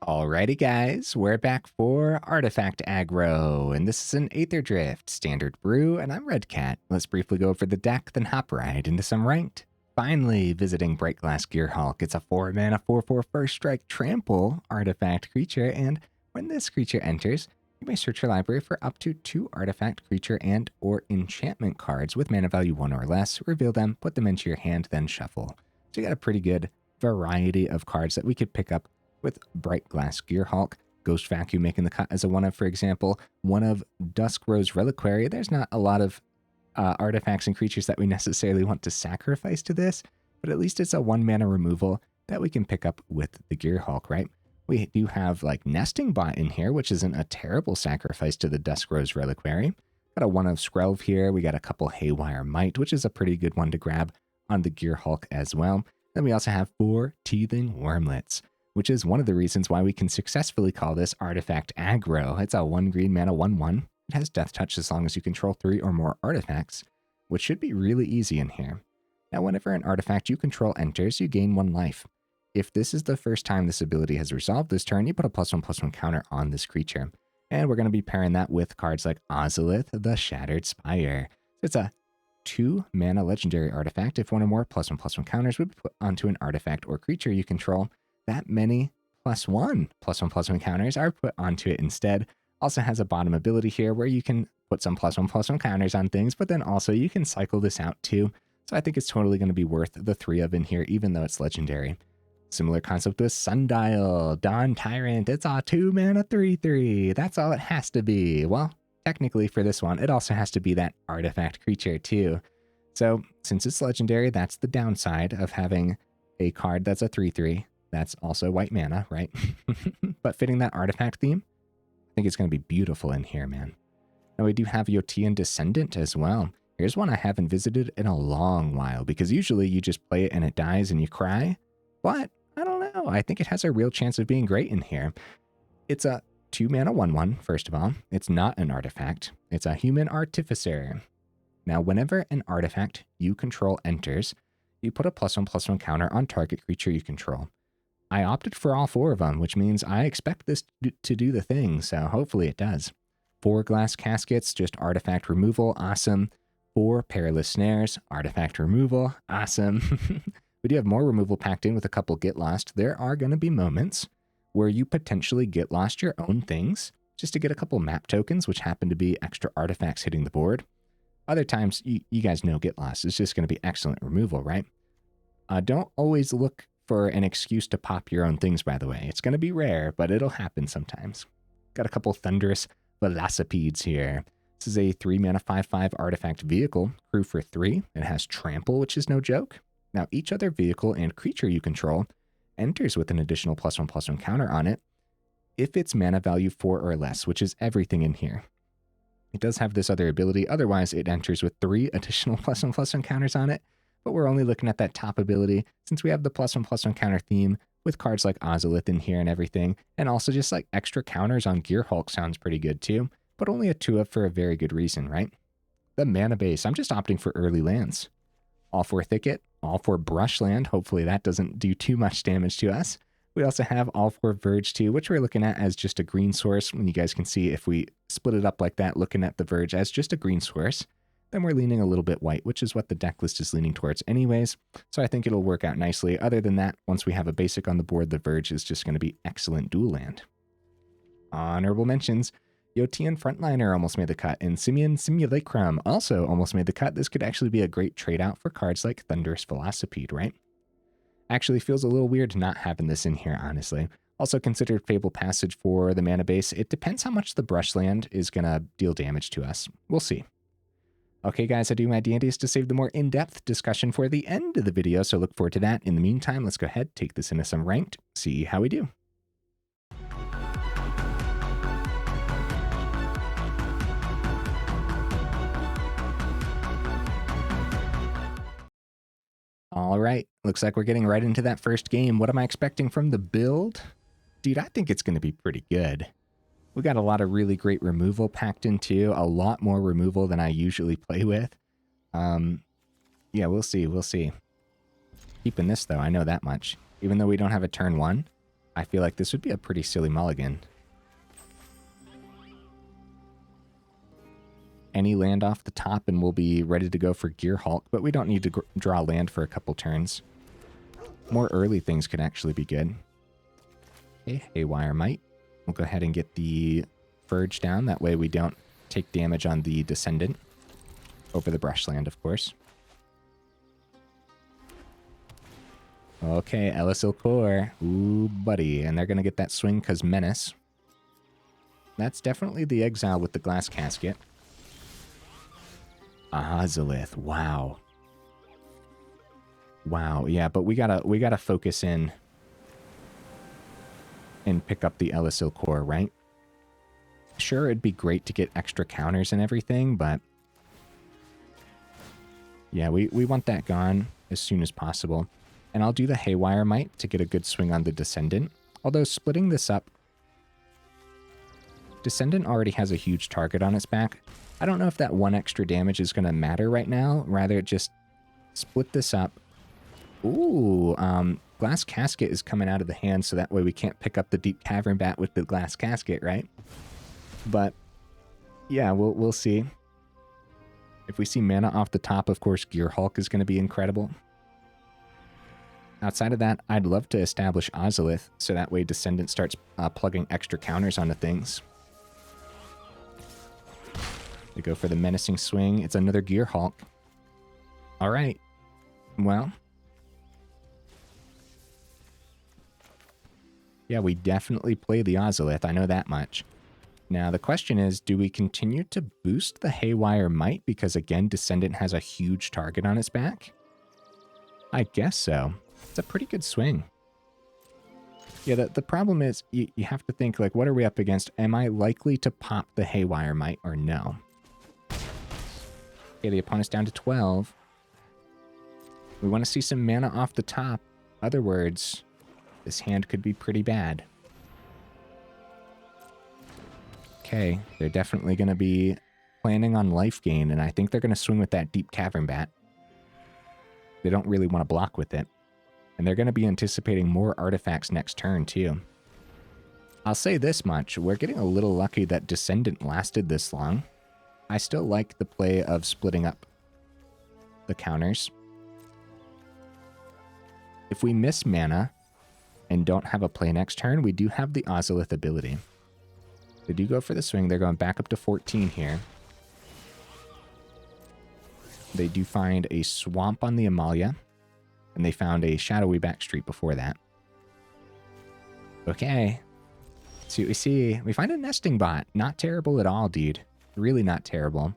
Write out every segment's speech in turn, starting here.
Alrighty guys, we're back for Artifact Aggro, and this is an Aetherdrift Standard brew, and I'm Redcat. Let's briefly go over the deck, then hop right into some Ranked. Finally, visiting Brightglass Gearhulk. It's a 4-mana 4/4 first strike trample artifact creature, and when this creature enters, you may search your library for up to 2 artifact, creature, and or enchantment cards with mana value 1 or less, reveal them, put them into your hand, then shuffle. So you got a pretty good variety of cards that we could pick up with Brightglass Gearhulk. Ghost Vacuum making the cut as a 1-of, for example. 1 of Dusk Reliquary. There's not a lot of artifacts and creatures that we necessarily want to sacrifice to this, but at least it's a 1-mana removal that we can pick up with the Gearhulk, right? We do have like Nesting Bot in here, which isn't a terrible sacrifice to the Dusk Reliquary. Got a 1 of Skrelv here. We got a couple Haywire Mite, which is a pretty good one to grab on the Gearhulk as well. Then we also have 4 Teething Wurmlets, which is one of the reasons why we can successfully call this Artifact Aggro. It's a 1 green mana 1/1. It has Death Touch as long as you control 3 or more artifacts, which should be really easy in here. Now, whenever an artifact you control enters, you gain 1 life. If this is the first time this ability has resolved this turn, you put a +1/+1 counter on this creature. And we're going to be pairing that with cards like Ozolith, the Shattered Spire. So it's a 2-mana legendary artifact. If 1 or more +1/+1 counters would be put onto an artifact or creature you control, that many +1/+1 counters are put onto it instead. Also has a bottom ability here where you can put some +1/+1 counters on things, but then also you can cycle this out too. So I think it's totally going to be worth the 3 of in here, even though it's legendary. Similar concept with Sundial, Dawn Tyrant. It's a 2-mana 3/3. That's all it has to be. Well, technically for this one, it also has to be that artifact creature too. So since it's legendary, that's the downside of having a card that's a 3/3. That's also white mana, right? But fitting that artifact theme, I think it's going to be beautiful in here, man. Now we do have Yotian Dissident as well. Here's one I haven't visited in a long while, because usually you just play it and it dies and you cry. But I don't know. I think it has a real chance of being great in here. It's a 2-mana 1/1, first of all. It's not an artifact. It's a human artificer. Now, whenever an artifact you control enters, you put a +1/+1 counter on target creature you control. I opted for all 4 of them, which means I expect this to do the thing, so hopefully it does. 4 Glass Caskets, just artifact removal, awesome. 4 Perilous Snares, artifact removal, awesome. We do have more removal packed in with a couple Get Lost. There are going to be moments where you potentially get lost your own things, just to get a couple map tokens, which happen to be extra artifacts hitting the board. Other times, you guys know Get Lost is just going to be excellent removal, right? Don't always look for an excuse to pop your own things, by the way. It's going to be rare, but it'll happen sometimes. Got a couple Thunderous Velocipedes here. This is a 3-mana 5/5 artifact vehicle, crew for 3. It has Trample, which is no joke. Now, each other vehicle and creature you control enters with an additional +1/+1 counter on it if it's mana value 4 or less, which is everything in here. It does have this other ability. Otherwise, it enters with 3 additional +1/+1 counters on it. But we're only looking at that top ability since we have the +1/+1 counter theme with cards like Ozolith in here and everything. And also just like extra counters on Gearhulk sounds pretty good too, but only a 2-of for a very good reason, right? The mana base, I'm just opting for early lands. All 4 Thicket, all 4 Brushland. Hopefully that doesn't do too much damage to us. We also have all 4 Verge too, which we're looking at as just a green source. When you guys can see if we split it up like that, looking at the Verge as just a green source, then we're leaning a little bit white, which is what the deck list is leaning towards anyways. So I think it'll work out nicely. Other than that, once we have a basic on the board, the Verge is just going to be excellent dual land. Honorable mentions. Yotian Frontliner almost made the cut, and Simian Simulacrum also almost made the cut. This could actually be a great trade out for cards like Thunderous Velocipede, right? Actually feels a little weird not having this in here, honestly. Also considered Fable Passage for the mana base. It depends how much the Brushland is going to deal damage to us. We'll see. Okay, guys, I do my dandiest to save the more in-depth discussion for the end of the video, so look forward to that. In the meantime, let's go ahead, take this into some Ranked, see how we do. All right, looks like we're getting right into that first game. What am I expecting from the build? Dude, I think it's going to be pretty good. We got a lot of really great removal packed into, a lot more removal than I usually play with. Yeah, we'll see, we'll see. Keeping this though, I know that much. Even though we don't have a turn 1, I feel like this would be a pretty silly mulligan. Any land off the top and we'll be ready to go for Gearhulk, but we don't need to draw land for a couple turns. More early things could actually be good. Okay, Haywire Mite. We'll go ahead and get the Verge down. That way we don't take damage on the Descendant. Over the Brushland, of course. Okay, Elesil Core. Ooh, buddy. And they're going to get that swing because Menace. That's definitely the exile with the Glass Casket. Ozolith. Wow. Wow, yeah, but we gotta focus in and pick up the Elesil Core, right? Sure, it'd be great to get extra counters and everything, but yeah, we want that gone as soon as possible. And I'll do the Haywire Mite to get a good swing on the Descendant. Although splitting this up, Descendant already has a huge target on its back. I don't know if that one extra damage is going to matter right now. Rather, just split this up. Ooh, Glass Casket is coming out of the hand, so that way we can't pick up the Deep Cavern Bat with the Glass Casket, right? But yeah, we'll see. If we see mana off the top, of course, Gearhulk is going to be incredible. Outside of that, I'd love to establish Ozolith, so that way Descendant starts plugging extra counters onto things. They go for the Menacing Swing. It's another Gearhulk. All right. Well. Yeah, we definitely play the Ozolith. I know that much. Now, the question is, do we continue to boost the Haywire Mite? Because, again, Descendant has a huge target on its back? I guess so. It's a pretty good swing. Yeah, the problem is, you have to think, like, what are we up against? Am I likely to pop the Haywire Mite or no? Okay, the opponent's down to 12. We want to see some mana off the top. Other words, this hand could be pretty bad. Okay, they're definitely going to be planning on life gain, and I think they're going to swing with that Deep Cavern Bat. They don't really want to block with it. And they're going to be anticipating more artifacts next turn, too. I'll say this much. We're getting a little lucky that Descendant lasted this long. I still like the play of splitting up the counters. If we miss mana and don't have a play next turn, we do have the Ozolith ability. They do go for the swing. They're going back up to 14 here. They do find a Swamp on the Amalia. And they found a Shadowy Backstreet before that. Okay. Let's see what we see. We find a Nesting Bot. Not terrible at all, dude. Really not terrible.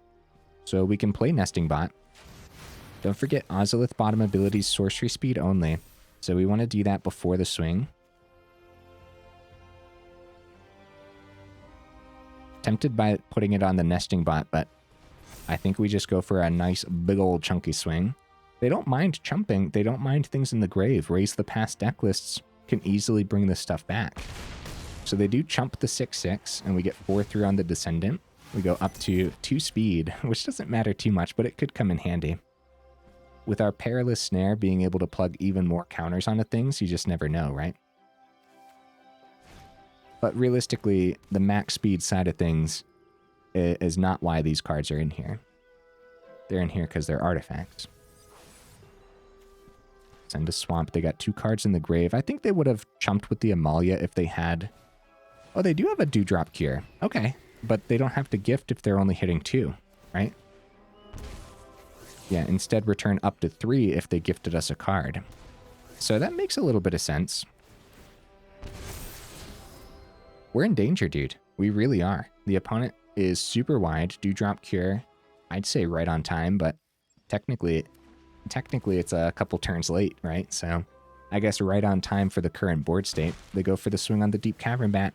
So we can play Nesting Bot. Don't forget Ozolith bottom abilities sorcery speed only. So we want to do that before the swing. Tempted by putting it on the Nesting Bot, but I think we just go for a nice big old chunky swing. They don't mind chumping. They don't mind things in the grave. Raise the past deck lists can easily bring this stuff back. So they do chump the 6/6, and we get 4/3 on the Descendant. We go up to 2 speed, which doesn't matter too much, but it could come in handy. With our Perilous Snare being able to plug even more counters onto things, you just never know, right? But realistically, the max speed side of things is not why these cards are in here. They're in here because they're artifacts. Send a Swamp. They got 2 cards in the grave. I think they would have chumped with the Amalia if they had... Oh, they do have a Dewdrop Cure. Okay. But they don't have to gift if they're only hitting 2, right? Yeah, instead return up to 3 if they gifted us a card. So that makes a little bit of sense. We're in danger, dude. We really are. The opponent is super wide. Dewdrop Cure, I'd say right on time, but technically it's a couple turns late, right? So I guess right on time for the current board state. They go for the swing on the Deep Cavern Bat.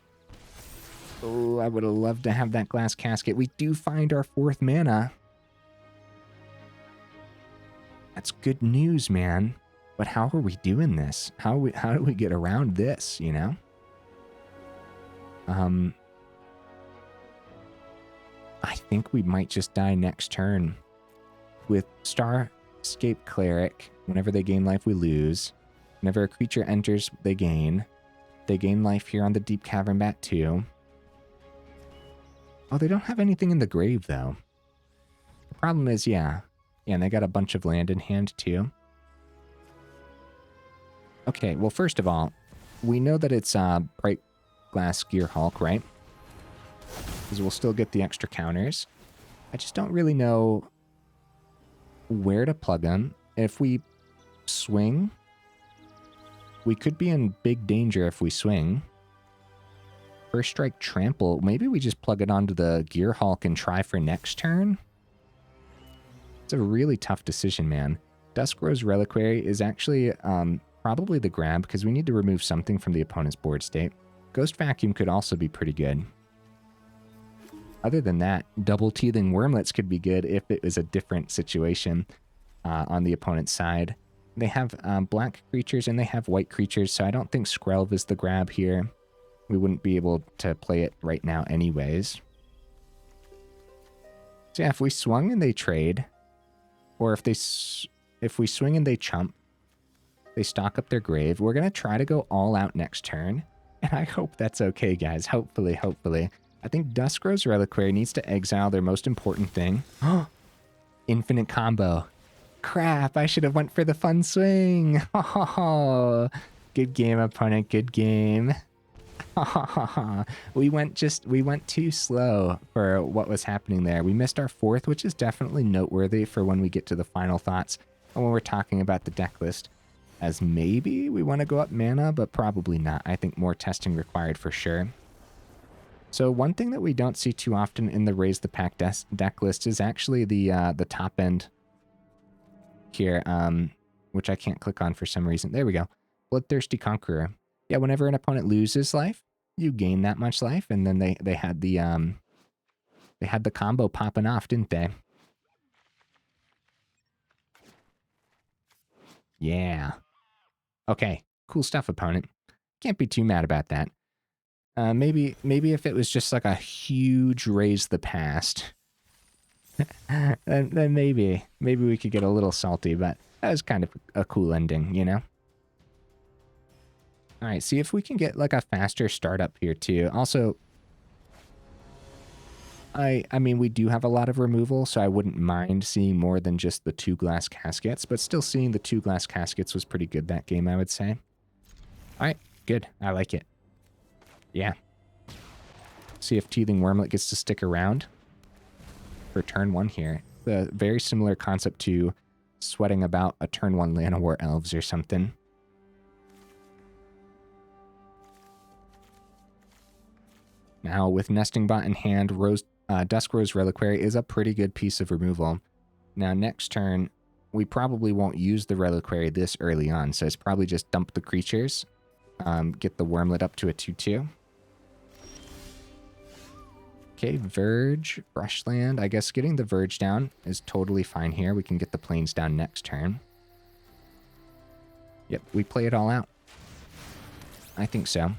Oh, I would have loved to have that Glass Casket. We do find our 4th mana. That's good news, man. But how are we doing this? How do we get around this, you know? I think we might just die next turn. With Starscape Cleric, whenever they gain life, we lose. Whenever a creature enters, they gain. They gain life here on the Deep Cavern Bat too. Oh, they don't have anything in the grave, though. The problem is, yeah, and they got a bunch of land in hand, too. Okay, well, first of all, we know that it's Brightglass Gearhulk, right? Because we'll still get the extra counters. I just don't really know where to plug them. If we swing, we could be in big danger if we swing. First strike trample. Maybe we just plug it onto the Gearhulk and try for next turn. It's a really tough decision, man. Duskro's Reliquary is actually probably the grab because we need to remove something from the opponent's board state. Ghost Vacuum could also be pretty good. Other than that, double Teething Wurmlets could be good if it was a different situation on the opponent's side. They have black creatures and they have white creatures, so I don't think Skrelv is the grab here. We wouldn't be able to play it right now anyways. So yeah, if we swung and they trade, or if we swing and they chump, they stock up their grave, we're going to try to go all out next turn. And I hope that's okay, guys. Hopefully. I think Duskro's Reliquary needs to exile their most important thing. Infinite combo. Crap, I should have went for the fun swing. Good game, opponent. Good game. We went too slow for what was happening there. We missed our fourth, which is definitely noteworthy for when we get to the final thoughts and when we're talking about the deck list. As maybe we want to go up mana, but probably not. I think more testing required for sure. So one thing that we don't see too often in the Raise the Pack deck list is actually the top end here, which I can't click on for some reason. There we go. Bloodthirsty Conqueror. Yeah, whenever an opponent loses life, you gain that much life, and then they had the combo popping off, didn't they? Yeah. Okay, cool stuff, opponent. Can't be too mad about that. Maybe if it was just like a huge Raise the Past, then maybe we could get a little salty, but that was kind of a cool ending, you know? All right, see if we can get like a faster startup here too. Also, I mean, we do have a lot of removal, so I wouldn't mind seeing more than just the 2 Glass Caskets, but still seeing the 2 Glass Caskets was pretty good that game, I would say. All right, good. I like it. Yeah. See if Teething Wurmlet gets to stick around for turn 1 here. A very similar concept to sweating about a turn 1 Llanowar Elves or something. Now, with Nesting Bot in hand, Duskro's Reliquary is a pretty good piece of removal. Now, next turn, we probably won't use the Reliquary this early on, so it's probably just dump the creatures, get the Wurmlet up to a 2/2. Okay, Verge, Brushland. I guess getting the Verge down is totally fine here. We can get the Plains down next turn. Yep, we play it all out. I think so.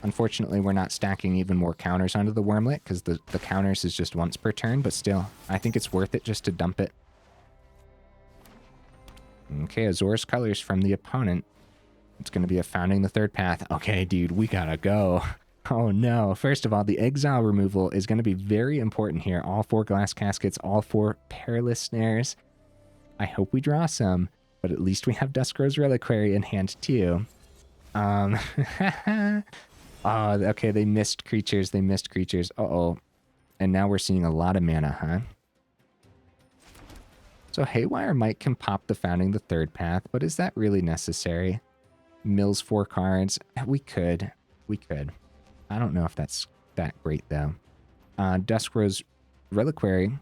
Unfortunately, we're not stacking even more counters onto the Wurmlet because the counters is just once per turn, but still, I think it's worth it just to dump it. Okay, Azor's Colors from the opponent. It's going to be a Founding the Third Path. Okay, dude, we gotta go. Oh no. First of all, the exile removal is going to be very important here. All 4 Glass Caskets, all 4 Perilous Snares. I hope we draw some, but at least we have Duskro's Reliquary in hand too. Oh, okay, they missed creatures. Uh-oh. And now we're seeing a lot of mana, huh? So Haywire Mite can pop the Founding the Third Path, but is that really necessary? Mills 4 cards. We could. I don't know if that's that great, though. Duskro's Reliquary.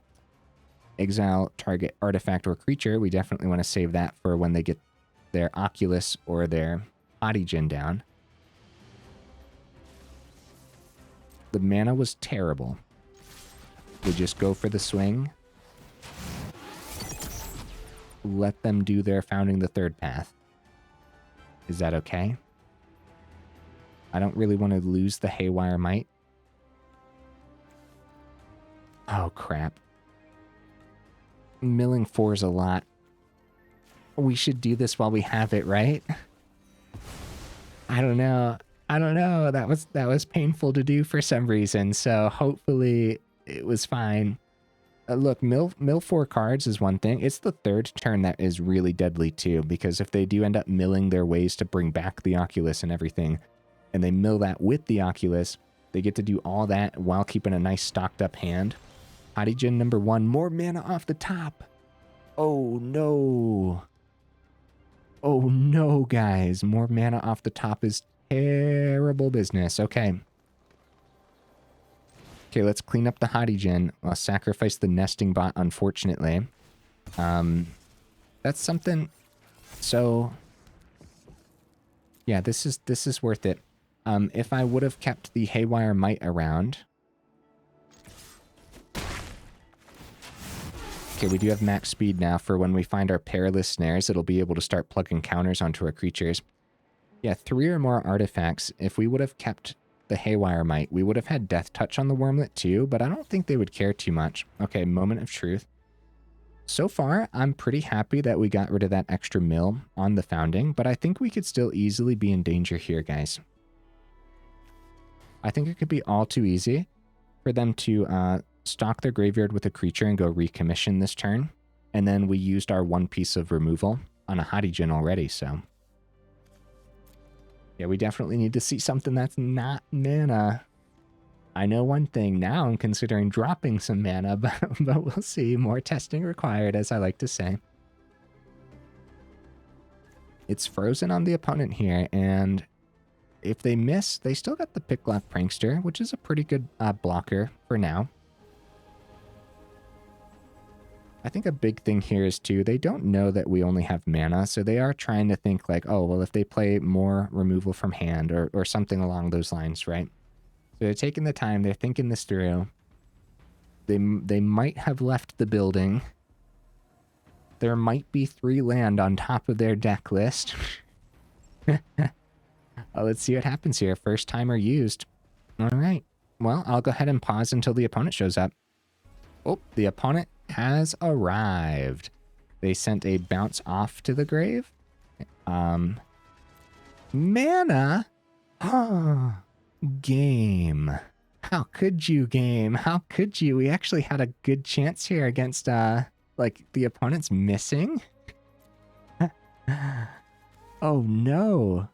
Exile target artifact or creature. We definitely want to save that for when they get their Oculus or their Audigen down. The mana was terrible. We just go for the swing. Let them do their Founding the Third Path. Is that okay? I don't really want to lose the Haywire Mite. Oh, crap. Milling 4 is a lot. We should do this while we have it, right? I don't know. I don't know. That was painful to do for some reason. So hopefully it was fine. Look, mill 4 cards is one thing. It's the third turn that is really deadly too, because if they do end up milling their ways to bring back the Oculus and everything, and they mill that with the Oculus, they get to do all that while keeping a nice stocked up hand. Hadijin number 1, more mana off the top. Oh no. Oh no, guys. More mana off the top is terrible business. Okay. Okay, let's clean up the Hadijin. I'll sacrifice the nesting bot, unfortunately. That's something. So yeah, this is worth it. If I would have kept the Haywire Mite around. Okay, we do have max speed now for when we find our Perilous Snares. It'll be able to start plugging counters onto our creatures. Yeah, 3 or more artifacts. If we would have kept the Haywire Mite, we would have had Death Touch on the Wurmlet too, but I don't think they would care too much. Okay, moment of truth. So far, I'm pretty happy that we got rid of that extra mill on the Founding, but I think we could still easily be in danger here, guys. I think it could be all too easy for them to stock their graveyard with a creature and go recommission this turn. And then we used our 1 piece of removal on a Hadijin already, so. Yeah, we definitely need to see something that's not mana. I know one thing, now I'm considering dropping some mana, but we'll see. More testing required, as I like to say. It's frozen on the opponent here, and if they miss, they still got the Picklock Prankster, which is a pretty good blocker for now. I think a big thing here is, too, they don't know that we only have mana, so they are trying to think like, oh, well, if they play more removal from hand or something along those lines, right? So they're taking the time, they're thinking this through. They might have left the building. There might be 3 land on top of their deck list. Let's see what happens here. First timer used. All right. Well, I'll go ahead and pause until the opponent shows up. Oh, the opponent has arrived. They sent a bounce off to the grave. Mana? Game. How could you, game? How could you? We actually had a good chance here against, like, the opponent's missing. Oh, no.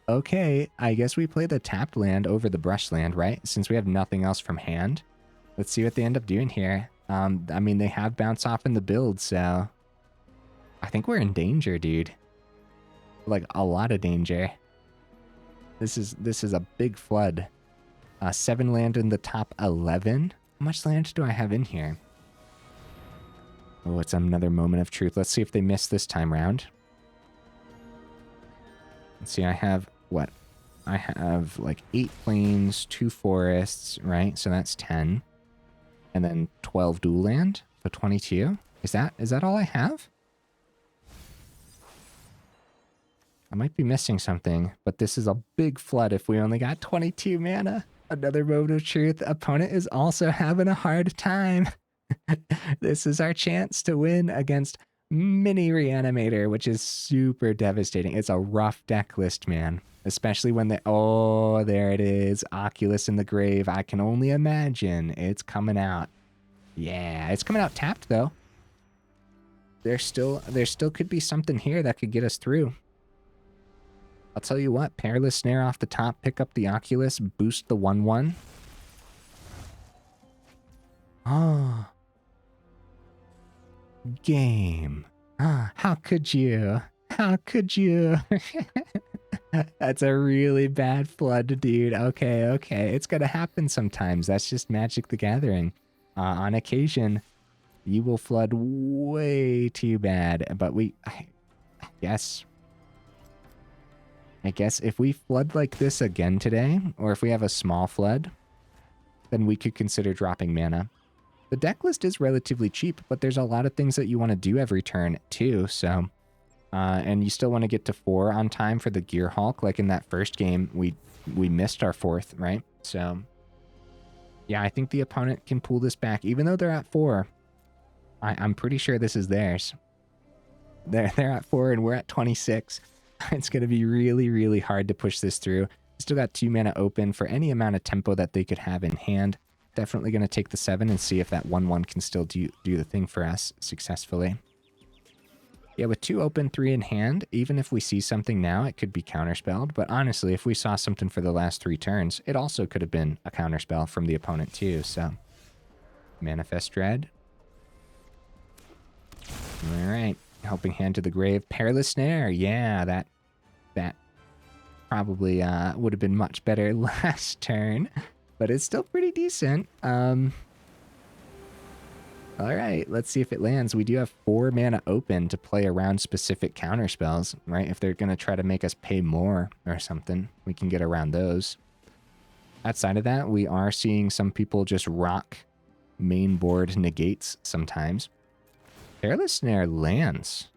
Okay, I guess we play the tapped land over the Brushland, right? Since we have nothing else from hand. Let's see what they end up doing here. I mean, they have bounce off in the build, so I think we're in danger, dude. Like, a lot of danger. This is a big flood. 7 land in the top 11. How much land do I have in here? Oh, it's another moment of truth. Let's see if they miss this time round. Let's see, I have, what? I have, like, 8 plains, 2 forests, right? So that's 10. And then 12 dual land, so 22. Is that all I have? I might be missing something, but this is a big flood if we only got 22 mana. Another moment of truth. Opponent is also having a hard time. This is our chance to win against Mini Reanimator, which is super devastating. It's a rough deck list, man. Especially when they... Oh, there it is. Oculus in the grave. I can only imagine it's coming out. Yeah, it's coming out tapped, though. There still could be something here that could get us through. I'll tell you what, Perilous Snare off the top, pick up the Oculus, boost the 1/1. Oh. Game. Ah, how could you? How could you? That's a really bad flood, dude. Okay, okay. It's gonna happen sometimes. That's just Magic the Gathering. On occasion, you will flood way too bad. But I guess if we flood like this again today, or if we have a small flood, then we could consider dropping mana. The deck list is relatively cheap, but there's a lot of things that you want to do every turn too, so... and you still want to get to 4 on time for the Gearhulk. Like in that first game, we missed our 4th, right? So, yeah, I think the opponent can pull this back. Even though they're at 4, I'm pretty sure this is theirs. They're at 4 and we're at 26. It's going to be really, really hard to push this through. Still got 2 mana open for any amount of tempo that they could have in hand. Definitely going to take the 7 and see if that 1/1 can still do the thing for us successfully. Yeah, with 2 open, 3 in hand, even if we see something now, it could be counterspelled. But honestly, if we saw something for the last 3 turns, it also could have been a counterspell from the opponent too. So, Manifest Dread. All right, Helping Hand to the grave. Perilous Snare. Yeah, that probably would have been much better last turn, but it's still pretty decent. All right, let's see if it lands. We do have 4 mana open to play around specific counterspells, right? If they're going to try to make us pay more or something, we can get around those. Outside of that, we are seeing some people just rock main board negates sometimes. Perilous Snare lands.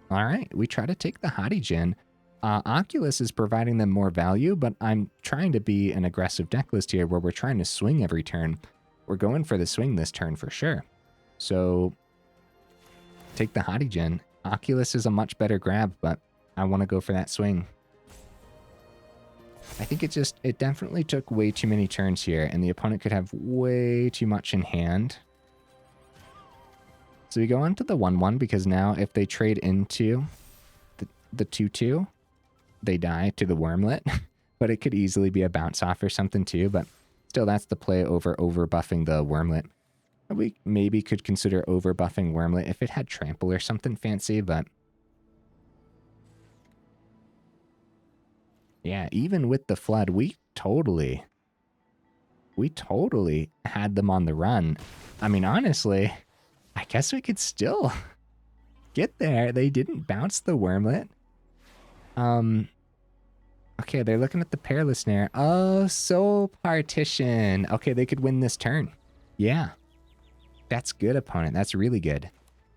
All right, we try to take the Hottie Oculus is providing them more value, but I'm trying to be an aggressive deck list here where we're trying to swing every turn. We're going for the swing this turn for sure. So take the Hottie. Oculus is a much better grab, but I want to go for that swing. I think it definitely took way too many turns here, and the opponent could have way too much in hand. So we go on to the 1/1 because now if they trade into the 2/2, they die to the Wurmlet. But it could easily be a bounce off or something too, but still, that's the play over buffing the Wurmlet. We maybe could consider over buffing Wurmlet if it had trample or something fancy, but yeah, even with the flood, we totally had them on the run. I mean, honestly, I guess we could still get there. They didn't bounce the Wurmlet. Okay, they're looking at the Perilous Snare. Oh, Soul Partition. Okay, they could win this turn. Yeah. That's good, opponent. That's really good.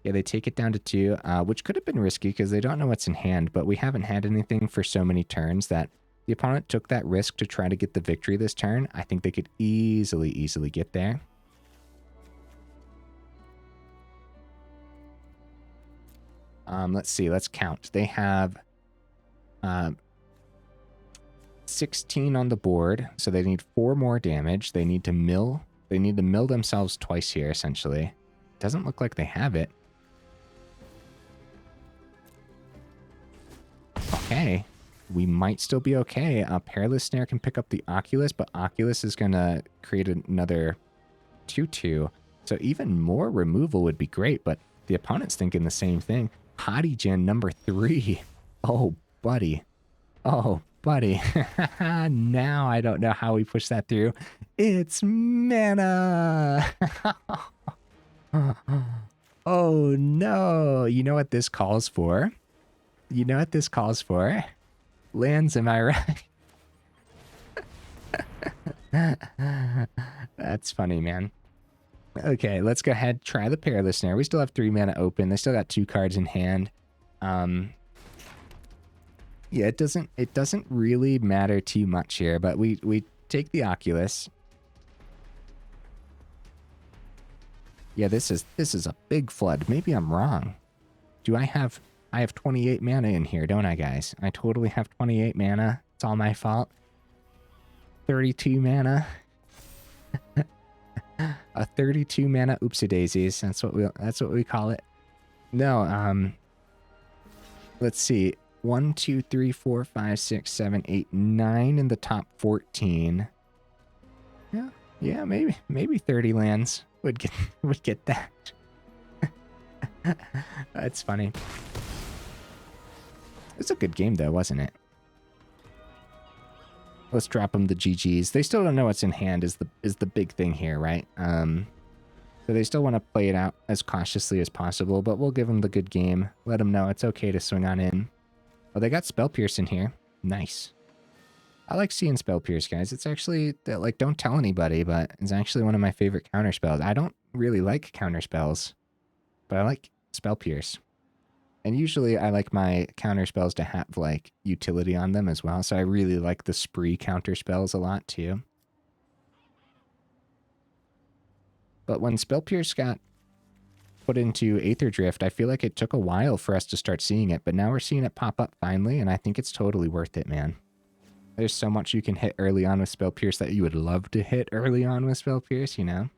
Yeah, they take it down to 2, which could have been risky because they don't know what's in hand, but we haven't had anything for so many turns that the opponent took that risk to try to get the victory this turn. I think they could easily get there. Let's see. Let's count. They have 16 on the board, so they need 4 more damage. They need to mill. They need to mill themselves twice here, essentially. Doesn't look like they have it. Okay. We might still be okay. Perilous Snare can pick up the Oculus, but Oculus is going to create another 2/2. So even more removal would be great, but the opponent's thinking the same thing. Hottie number 3. Oh, buddy. Oh, buddy. Now I don't know how we push that through. It's mana. Oh, no. You know what this calls for? You know what this calls for? Lands, am I right? That's funny, man. Okay, let's go ahead, try the Perilous Snare. We still have 3 mana open. They still got 2 cards in hand. Yeah, it doesn't really matter too much here, but we take the Oculus. Yeah, this is a big flood. Maybe I'm wrong. I have 28 mana in here, don't I, guys? I totally have 28 mana. It's all my fault. 32 mana. A 32 mana oopsie daisies. That's what we call it. No, let's see. 1, 2, 3, 4, 5, 6, 7, 8, 9 in the top 14. Yeah, maybe 30 lands would get that. That's funny. It's a good game though, wasn't it? Let's drop them the GGs. They still don't know what's in hand is the big thing here, right? So they still want to play it out as cautiously as possible, but we'll give them the good game. Let them know it's okay to swing on in. Oh, they got Spell Pierce in here. Nice. I like seeing Spell Pierce, guys. It's actually, like, don't tell anybody, but it's actually one of my favorite counterspells. I don't really like counterspells, but I like Spell Pierce. And usually I like my counterspells to have, like, utility on them as well. So I really like the Spree counterspells a lot, too. But when Spell Pierce got put into Aetherdrift, I feel like it took a while for us to start seeing it, but now we're seeing it pop up finally, and I think it's totally worth it, man. There's so much you can hit early on with Spell Pierce that you would love to hit early on with Spell Pierce, you know?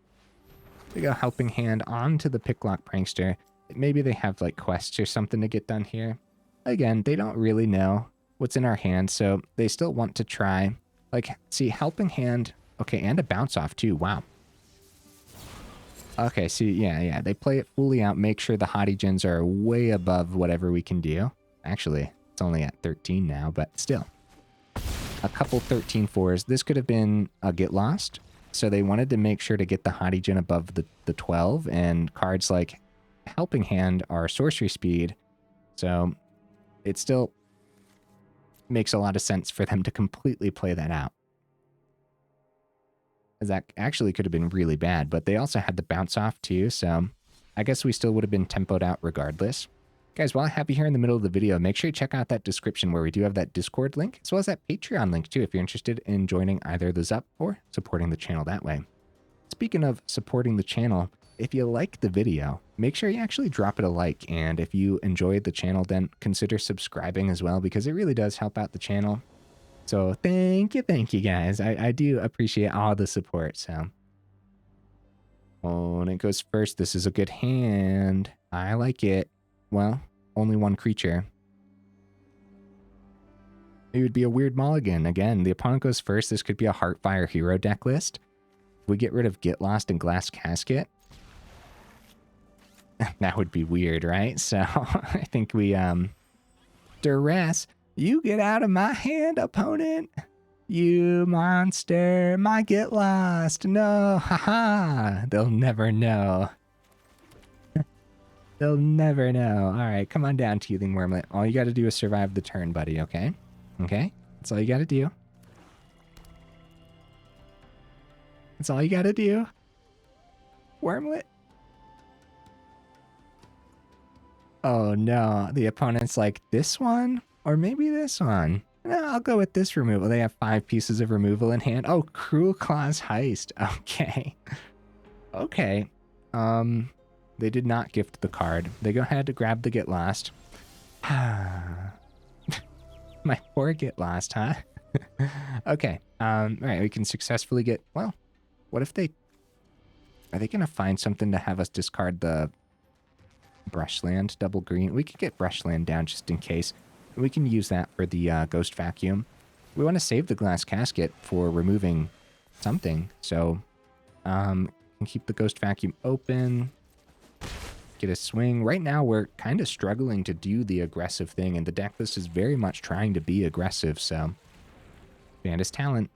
We go Helping Hand onto the Picklock Prankster. Maybe they have, like, quests or something to get done here. Again, they don't really know what's in our hand, so they still want to try. Like, see, Helping Hand... Okay, and a Bounce Off, too. Wow. Okay, see, yeah. They play it fully out, make sure the Hottie Gens are way above whatever we can do. Actually, it's only at 13 now, but still. A couple 13-4s. This could have been a Get Lost, so they wanted to make sure to get the Hottie Gen above the 12, and cards like Helping Hand are sorcery speed, so it still makes a lot of sense for them to completely play that out. That actually could have been really bad, but they also had the Bounce Off too, so I guess we still would have been tempoed out regardless. Guys, while I have you here in the middle of the video, make sure you check out that description where we do have that Discord link, as well as that Patreon link too, if you're interested in joining either of those up or supporting the channel that way. Speaking of supporting the channel, if you like the video, make sure you actually drop it a like, and if you enjoyed the channel, then consider subscribing as well, because it really does help out the channel. So thank you guys. I do appreciate all the support, so. Oh, and it goes first. This is a good hand. I like it. Well, only one creature. It would be a weird mulligan. Again, the opponent goes first. This could be a Heartfire hero deck list. If we get rid of Get Lost and Glass Casket, that would be weird, right? So I think we, Duress. You get out of my hand, opponent. You monster. My Get Lost. No. Haha. They'll never know. They'll never know. All right. Come on down, Teething Wurmlet. All you got to do is survive the turn, buddy. Okay? Okay? That's all you got to do. That's all you got to do. Wurmlet. Oh, no. The opponent's like, this one? Or maybe this one. No, I'll go with this removal. They have 5 pieces of removal in hand. Oh, Cruel Claw's Heist. Okay. Okay. They did not gift the card. They go ahead to grab the Get Lost. My poor Get Lost, huh? Okay. Alright, we can successfully get... Well, what if they... Are they going to find something to have us discard the Brushland double green? We could get Brushland down just in case. We can use that for the Ghost Vacuum. We want to save the Glass Casket for removing something. So, can keep the Ghost Vacuum open. Get a swing. Right now, we're kind of struggling to do the aggressive thing, and the deck list is very much trying to be aggressive, so... Bandis Talent.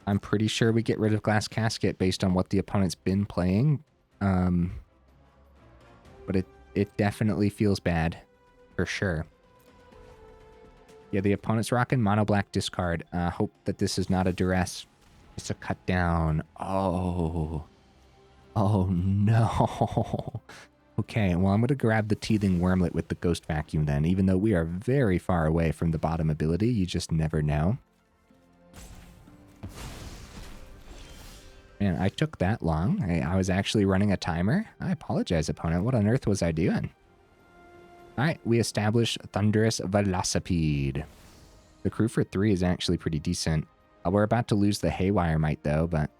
I'm pretty sure we get rid of Glass Casket based on what the opponent's been playing. But it definitely feels bad, for sure. Yeah, the opponent's rocking mono black discard. Hope that this is not a duress. It's a cut down. Oh. Oh no. Okay, well I'm going to grab the Teething Wurmlet with the Ghost Vacuum then. Even though we are very far away from the bottom ability, you just never know. Man, I took that long. I was actually running a timer. I apologize, opponent. What on earth was I doing? Alright, we established Thunderous Velocipede. The crew for 3 is actually pretty decent. We're about to lose the Haywire Mite, though, but...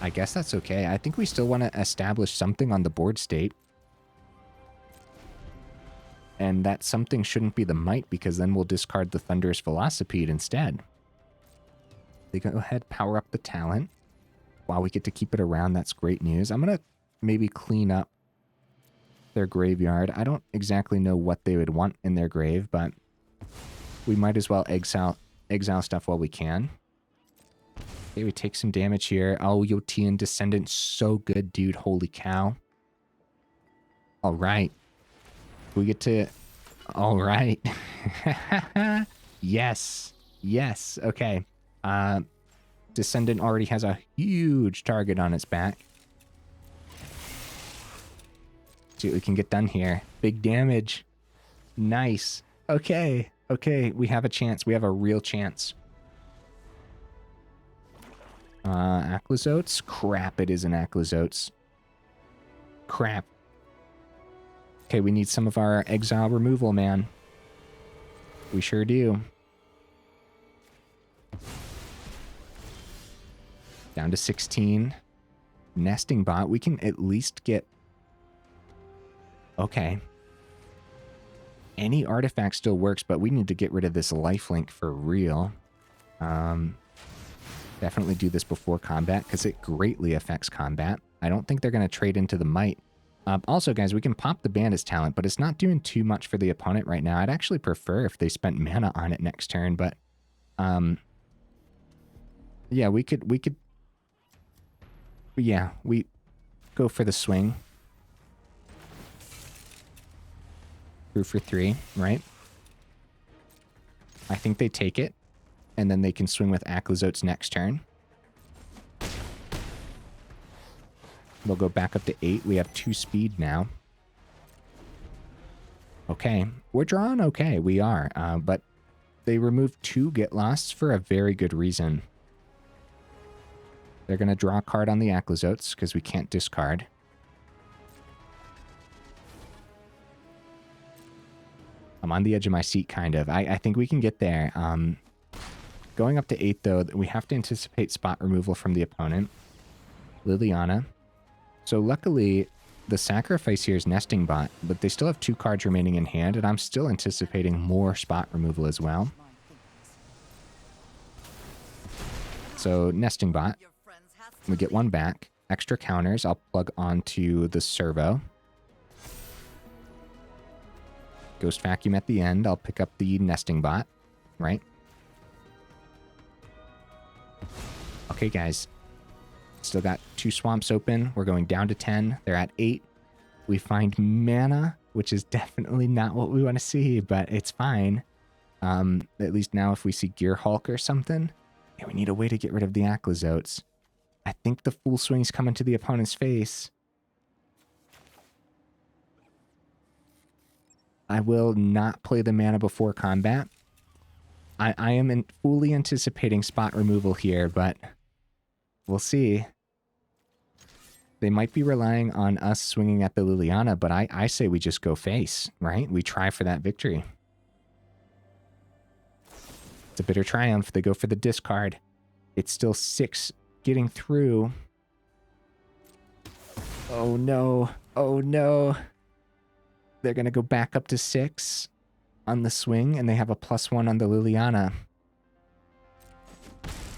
I guess that's okay. I think we still want to establish something on the board state. And that something shouldn't be the Mite, because then we'll discard the Thunderous Velocipede instead. They go ahead, power up the talent. While we get to keep it around, that's great news. I'm going to maybe clean up their graveyard. I don't exactly know what they would want in their grave, but we might as well exile stuff while we can. Okay, we take some damage here. Oh, Yotian Dissident, so good, dude. Holy cow. All right. We get to... All right. Yes. Yes. Okay. Descendant already has a huge target on its back. See what we can get done here. Big damage. Nice. Okay. Okay, we have a chance. We have a real chance. Aclizotes? Crap, it is an Aclizotes. Crap. Okay, we need some of our exile removal, man. We sure do. Down to 16. Nesting bot. We can at least get... Okay. Any artifact still works, but we need to get rid of this lifelink for real. Definitely do this before combat, because it greatly affects combat. I don't think they're going to trade into the Mite. Also, guys, we can pop the Bandit's Talent, but it's not doing too much for the opponent right now. I'd actually prefer if they spent mana on it next turn, but... yeah, we could... Yeah, we go for the swing. Through for 3, right? I think they take it, and then they can swing with Aclizotes next turn. They'll go back up to 8. We have 2 speed now. Okay, we're drawing okay. We are, but they removed 2 Get Losts for a very good reason. They're going to draw a card on the Aclizotes because we can't discard. I'm on the edge of my seat, kind of. I think we can get there. Going up to 8, though, we have to anticipate spot removal from the opponent. Liliana. So luckily, the sacrifice here is Nesting Bot, but they still have 2 cards remaining in hand, and I'm still anticipating more spot removal as well. So Nesting Bot. We get 1 back. Extra counters I'll plug onto the servo. Ghost Vacuum at the end. I'll pick up the Nesting Bot, right? Okay, guys. Still got 2 swamps open. We're going down to 10. They're at 8. We find mana, which is definitely not what we want to see, but it's fine. At least now if we see Gearhulk or something. Yeah, we need a way to get rid of the Aclizotes. I think the full swing's coming to the opponent's face. I will not play the mana before combat. I am fully anticipating spot removal here, but we'll see. They might be relying on us swinging at the Liliana, but I say we just go face, right? We try for that victory. It's a bitter triumph. They go for the discard. It's still 6 getting through. Oh no. Oh no. They're going to go back up to 6 on the swing, and they have a +1 on the Liliana.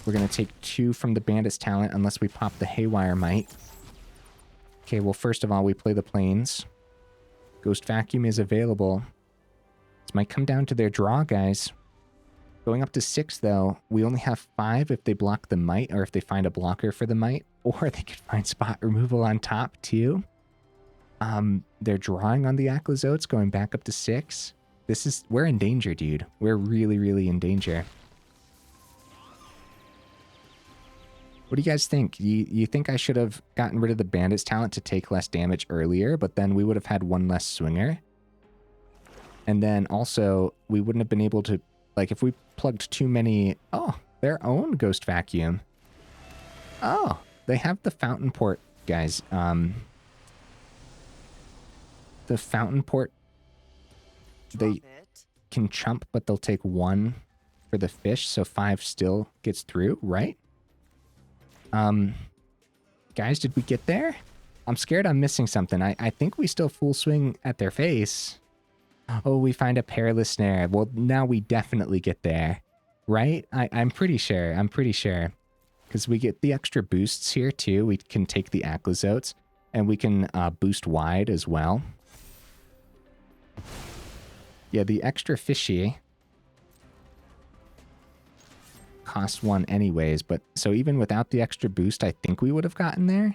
We're going to take 2 from the Bandit's Talent unless we pop the Haywire Mite. Okay, well, first of all, we play the Plains. Ghost Vacuum is available. This might come down to their draw, guys. Going up to 6, though, we only have 5 if they block the Mite, or if they find a blocker for the Mite, or they could find spot removal on top, too. They're drawing on the Aclizotes, going back up to 6. We're in danger, dude. We're really, really in danger. What do you guys think? You think I should have gotten rid of the Bandit's Talent to take less damage earlier, but then we would have had 1 less swinger? And then also, we wouldn't have been able to, like, if we plugged too many... Oh, their own Ghost Vacuum. Oh, they have the Fountain Port, guys. The Fountain Port, they can chump, but they'll take 1 for the fish, so 5 still gets through, right? Guys, did we get there? I'm scared I'm missing something. I think we still full swing at their face. Oh, we find a Perilous Snare. Well, now we definitely get there, right? I'm pretty sure. I'm pretty sure. Because we get the extra boosts here, too. We can take the Aclizotes, and we can boost wide as well. Yeah, the extra fishy cost 1 anyways, but so even without the extra boost, I think we would have gotten there.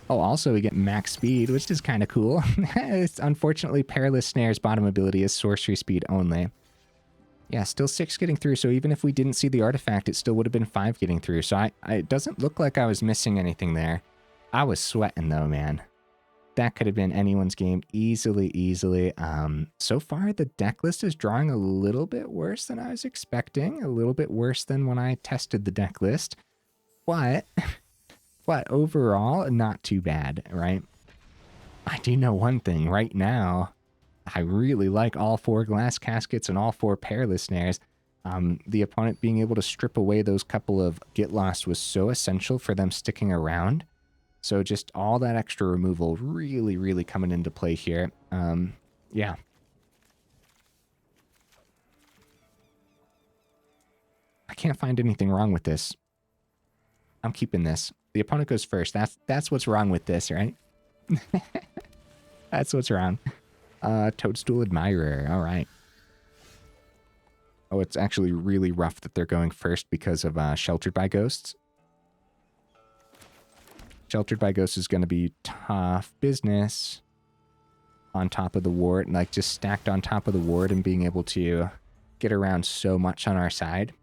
Oh, also we get max speed, which is kind of cool. It's unfortunately Perilous Snare's bottom ability is sorcery speed only. Yeah, still 6 getting through, so even if we didn't see the artifact, it still would have been 5 getting through. So it doesn't look like I was missing anything there. I was sweating though, man. That could have been anyone's game easily, easily. So far, the deck list is drawing a little bit worse than I was expecting, a little bit worse than when I tested the deck list. But overall, not too bad, right? I do know one thing right now. I really like all 4 Glass Caskets and all 4 Perilous Snares. The opponent being able to strip away those couple of Get Lost was so essential for them sticking around. So just all that extra removal really, really coming into play here. Yeah. I can't find anything wrong with this. I'm keeping this. The opponent goes first. That's what's wrong with this, right? That's what's wrong. Toadstool Admirer. All right. Oh, it's actually really rough that they're going first because of Sheltered by Ghosts. Sheltered by Ghosts is going to be tough business on top of the ward, like just stacked on top of the ward and being able to get around so much on our side.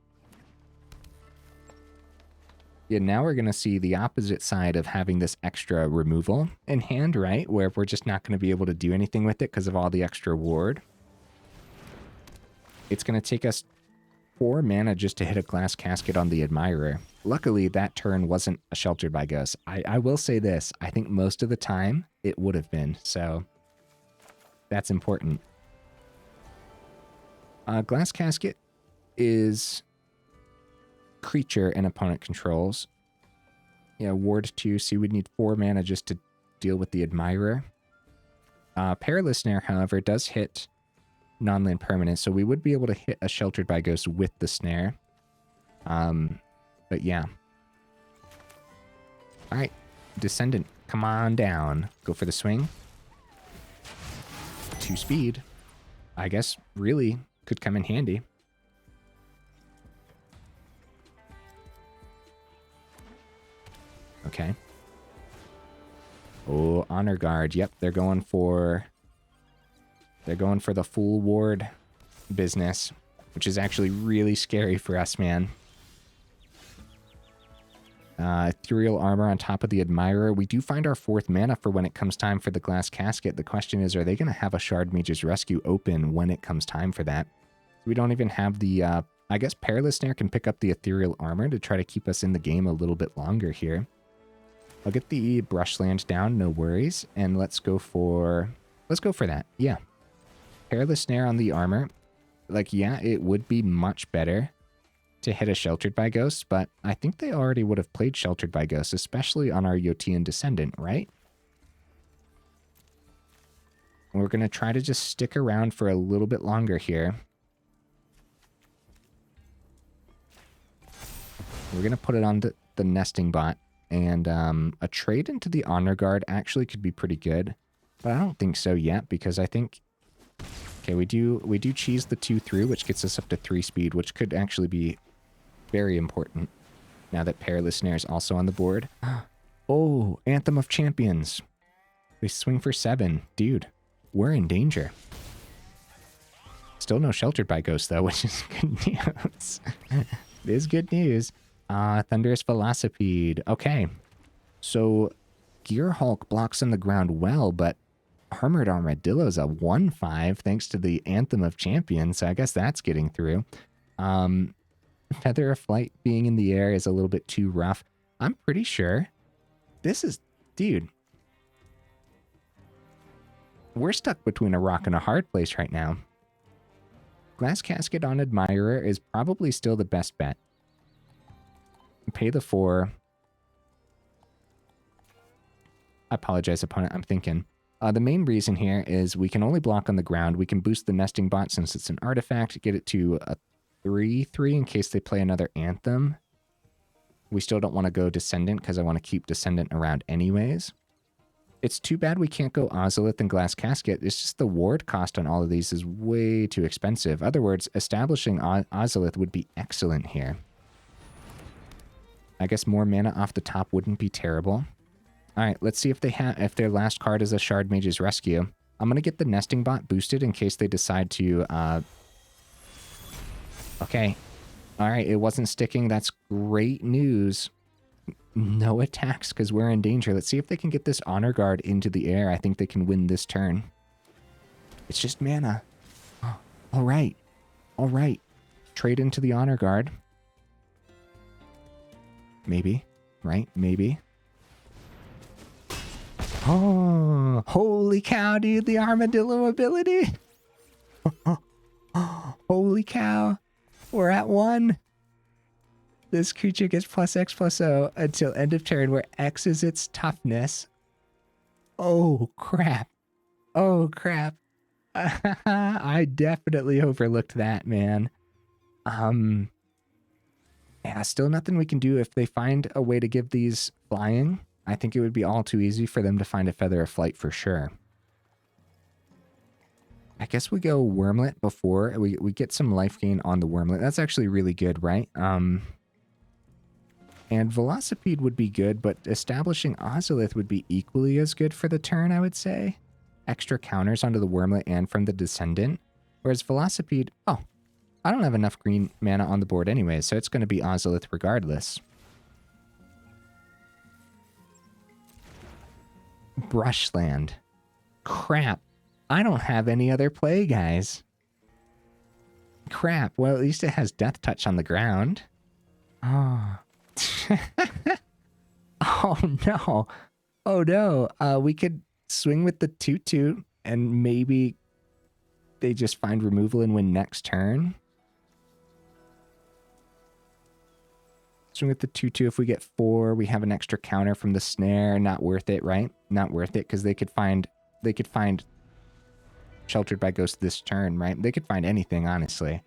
Yeah, now we're going to see the opposite side of having this extra removal in hand, right? Where we're just not going to be able to do anything with it because of all the extra ward. It's going to take us 4 mana just to hit a Glass Casket on the Admirer. Luckily, that turn wasn't a Sheltered by Ghosts. I will say this. I think most of the time, it would have been. So, that's important. Glass Casket is creature an opponent controls. Yeah, Ward 2, so you would need 4 mana just to deal with the Admirer. Perilous Snare, however, does hit non-land permanent, so we would be able to hit a Sheltered by Ghost with the Snare. But yeah. Alright, Descendant, come on down. Go for the swing. 2 speed. I guess really could come in handy. Okay. Oh, Honor Guard. Yep, they're going for the full ward business, which is actually really scary for us, man. Ethereal Armor on top of the Admirer. We do find our 4th mana for when it comes time for the Glass Casket. The question is, are they going to have a Shard Mage's Rescue open when it comes time for that? We don't even have the, I guess Perilous Snare can pick up the Ethereal Armor to try to keep us in the game a little bit longer here. I'll get the Brushland down, no worries. And let's go for that. Yeah. Perilous Snare on the armor. Like, yeah, it would be much better to hit a Sheltered by Ghosts, but I think they already would have played Sheltered by Ghosts, especially on our Yotian Dissident, right? And we're going to try to just stick around for a little bit longer here. We're going to put it on the nesting bot, and a trade into the Honor Guard actually could be pretty good, but I don't think so yet, because I think... Okay, we do cheese the 2 through, which gets us up to 3 speed, which could actually be very important now that Perilous Snare is also on the board. Oh, Anthem of Champions. They swing for 7. Dude, we're in danger. Still no Sheltered by Ghosts, though, which is good news. It is good news. Thunderous Velocipede. Okay, so Gearhulk blocks on the ground well, but Armored Armadillo's a 1/5 thanks to the Anthem of Champions, so I guess that's getting through. Feather of Flight being in the air is a little bit too rough. I'm pretty sure this is... Dude. We're stuck between a rock and a hard place right now. Glass Casket on Admirer is probably still the best bet. Pay the 4. I apologize, opponent. I'm thinking. The main reason here is we can only block on the ground. We can boost the nesting bot since it's an artifact, get it to a 3/3 in case they play another Anthem. We still don't want to go Descendant because I want to keep Descendant around anyways. It's too bad we can't go Ozolith and Glass Casket. It's just the ward cost on all of these is way too expensive. In other words, establishing Ozolith would be excellent here. I guess more mana off the top wouldn't be terrible. All right, let's see if if their last card is a Shard Mage's Rescue. I'm going to get the nesting bot boosted in case they decide to... Okay. All right, it wasn't sticking. That's great news. no attacks because we're in danger. Let's see if they can get this Honor Guard into the air. I think they can win this turn. It's just mana. Oh, all right. All right. Trade into the Honor Guard. Maybe. Right? Maybe. Oh, holy cow, dude. The Armadillo ability. Holy cow. We're at 1. This creature gets +X/+0 until end of turn, where X is its toughness. Oh, crap. Oh, crap. I definitely overlooked that, man. Yeah, still nothing we can do if they find a way to give these flying. I think it would be all too easy for them to find a Feather of Flight for sure. I guess we go Wurmlet before. We get some life gain on the Wurmlet. That's actually really good, right? And Velocipede would be good, but establishing Ozolith would be equally as good for the turn, I would say. Extra counters onto the Wurmlet and from the Descendant. Whereas Velocipede, oh, I don't have enough green mana on the board anyway, so it's going to be Ozolith regardless. Brushland. Crap. I don't have any other play, guys. Crap. Well, at least it has Death Touch on the ground. Oh. Oh, no. Oh, no. We could swing with the 2/2 and maybe they just find removal and win next turn. Swing with the 2/2. If we get 4, we have an extra counter from the snare. Not worth it, right? Not worth it because they could find Sheltered by Ghost this turn, right? They could find anything, honestly.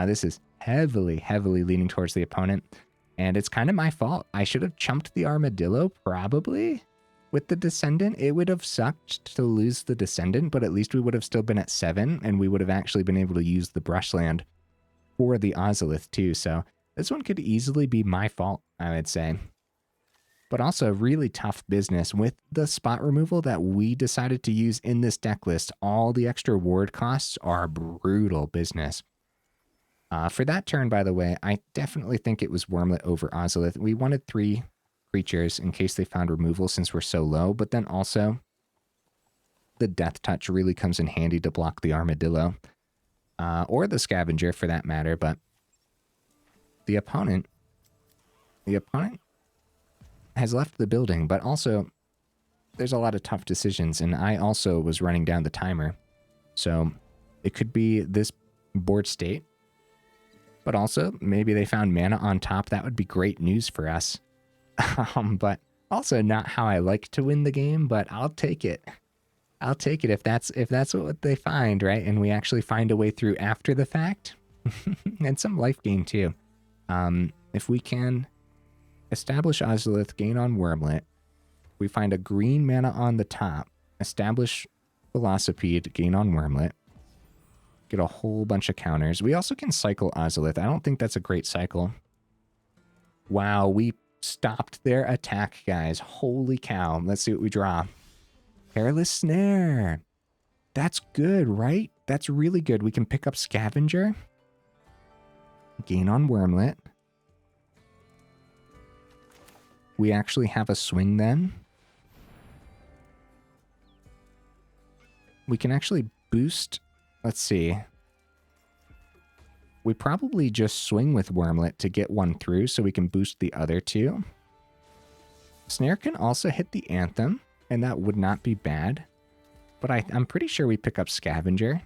This is heavily leaning towards the opponent. And it's kind of my fault. I should have chumped the Armadillo, probably, with the Descendant. It would have sucked to lose the Descendant, but at least we would have still been at 7, and we would have actually been able to use the Brushland for the Ozolith, too. So this one could easily be my fault, I would say. But also really tough business with the spot removal that we decided to use in this deck list. All the extra ward costs are brutal business. For that turn, by the way, I definitely think it was Wurmlet over Ozolith. We wanted 3 creatures in case they found removal since we're so low, but then also the Death Touch really comes in handy to block the Armadillo. Or the Scavenger for that matter, but the opponent has left the building, but also there's a lot of tough decisions, and I also was running down the timer. So it could be this board state, but also maybe they found mana on top. That would be great news for us. But also not how I like to win the game, but I'll take it. I'll take it if that's what they find, right? And we actually find a way through after the fact. And some life gain too. If we can establish Ozolith, gain on Wurmlet, we find a green mana on the top, establish Velocipede, gain on Wurmlet, get a whole bunch of counters. We also can cycle Ozolith. I don't think that's a great cycle. Wow, we stopped their attack, guys. Holy cow. Let's see what we draw. Perilous Snare. That's good, right? That's really good. We can pick up Scavenger, gain on Wurmlet. We actually have a swing then. We can actually boost. Let's see. We probably just swing with Wurmlet to get one through so we can boost the other 2. Snare can also hit the Anthem, and that would not be bad. But I'm pretty sure we pick up Scavenger.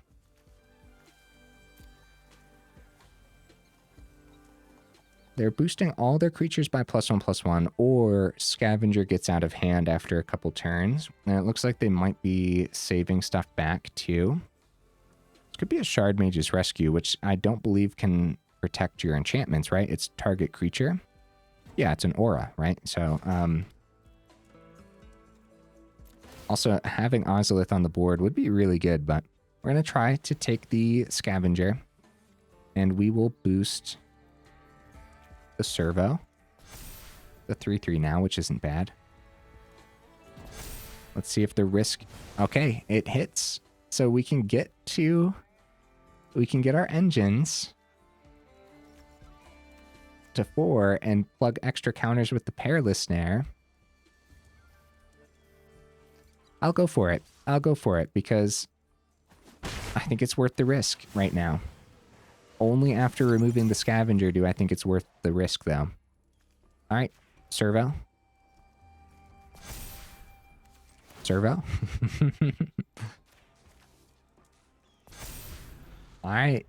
They're boosting all their creatures by +1/+1, or Scavenger gets out of hand after a couple turns. And it looks like they might be saving stuff back too. This could be a Shard Mage's Rescue, which I don't believe can protect your enchantments, right? It's target creature. Yeah, it's an aura, right? So, also having Ozolith on the board would be really good, but we're going to try to take the Scavenger, and we will boost the Servo, the 3/3 now, which isn't bad. Let's see if the risk. Okay, it hits, so we can get our engines to 4 and plug extra counters with the Perilous Snare, I'll go for it. I'll go for it because I think it's worth the risk right now. Only after removing the Scavenger do I think it's worth the risk, though. All right, Servo. Servo? All right,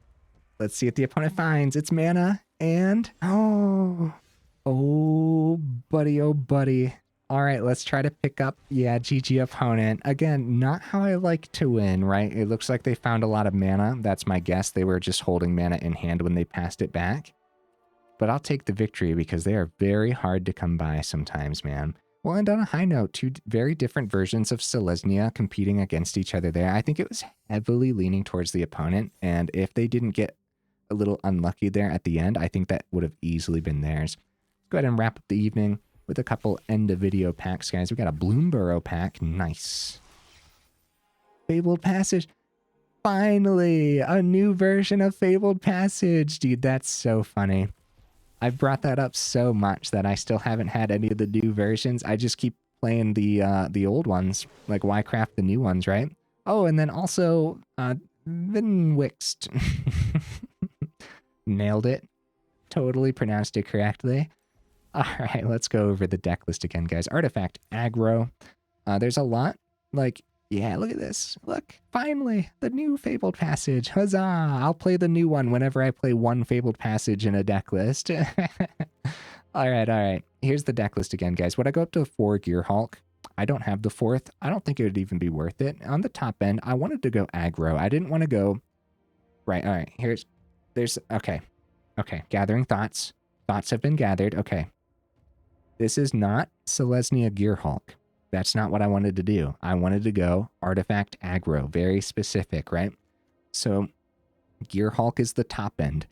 let's see what the opponent finds. It's mana and... Oh, buddy, oh, buddy. All right, let's try to pick up, yeah, GG opponent. Again, not how I like to win, right? It looks like they found a lot of mana. That's my guess. They were just holding mana in hand when they passed it back. But I'll take the victory because they are very hard to come by sometimes, man. We'll end on a high note. Two very different versions of Selesnya competing against each other there. I think it was heavily leaning towards the opponent, and if they didn't get a little unlucky there at the end, I think that would have easily been theirs. Let's go ahead and wrap up the evening with a couple end of video packs, guys. We got a Bloomburrow pack. Nice. Fabled Passage. Finally, a new version of Fabled Passage. Dude, that's so funny. I've brought that up so much that I still haven't had any of the new versions. I just keep playing the old ones. Like, why craft the new ones, right? Oh, and then also, Vinwixt. Nailed it. Totally pronounced it correctly. All right, let's go over the deck list again, guys. Artifact Aggro. There's a lot. Like, yeah, look at this. Look, finally, the new Fabled Passage. Huzzah! I'll play the new one whenever I play one Fabled Passage in a deck list. All right. Here's the deck list again, guys. Would I go up to 4 Gearhulk? I don't have the 4th. I don't think it would even be worth it. On the top end, I wanted to go aggro. I didn't want to go... Right, all right. Okay. Gathering thoughts. Thoughts have been gathered. Okay. This is not Selesnya Gearhulk. That's not what I wanted to do. I wanted to go Artifact Aggro. Very specific, right? So Gearhulk is the top end.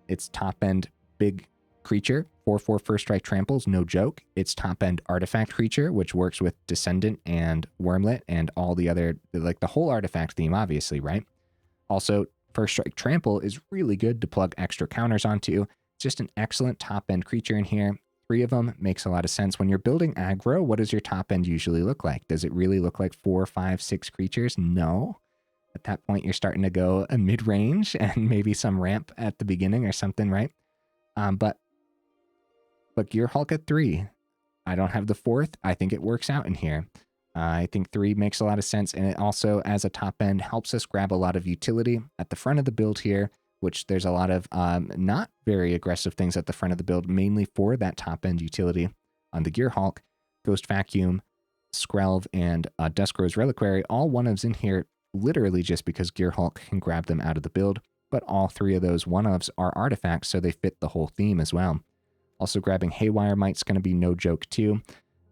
It's top end big creature. 4/4 first strike tramples, no joke. It's top end artifact creature, which works with Descendant and Wurmlet and all the other, like the whole artifact theme, obviously, right? Also, first strike trample is really good to plug extra counters onto. It's just an excellent top end creature in here. 3 of them makes a lot of sense. When you're building aggro, what does your top end usually look like? Does it really look like 4, 5, 6 creatures? No. At that point, you're starting to go a mid-range and maybe some ramp at the beginning or something, right? But Gearhulk at 3. I don't have the 4th. I think it works out in here. I think 3 makes a lot of sense, and it also, as a top end, helps us grab a lot of utility at the front of the build here, which there's a lot of not very aggressive things at the front of the build, mainly for that top-end utility. On the Gearhulk, Ghost Vacuum, Skrelv, and Dusk's Reliquary, all one-ofs in here literally just because Gearhulk can grab them out of the build, but all 3 of those one-ofs are artifacts, so they fit the whole theme as well. Also grabbing Haywire Mite's going to be no joke too.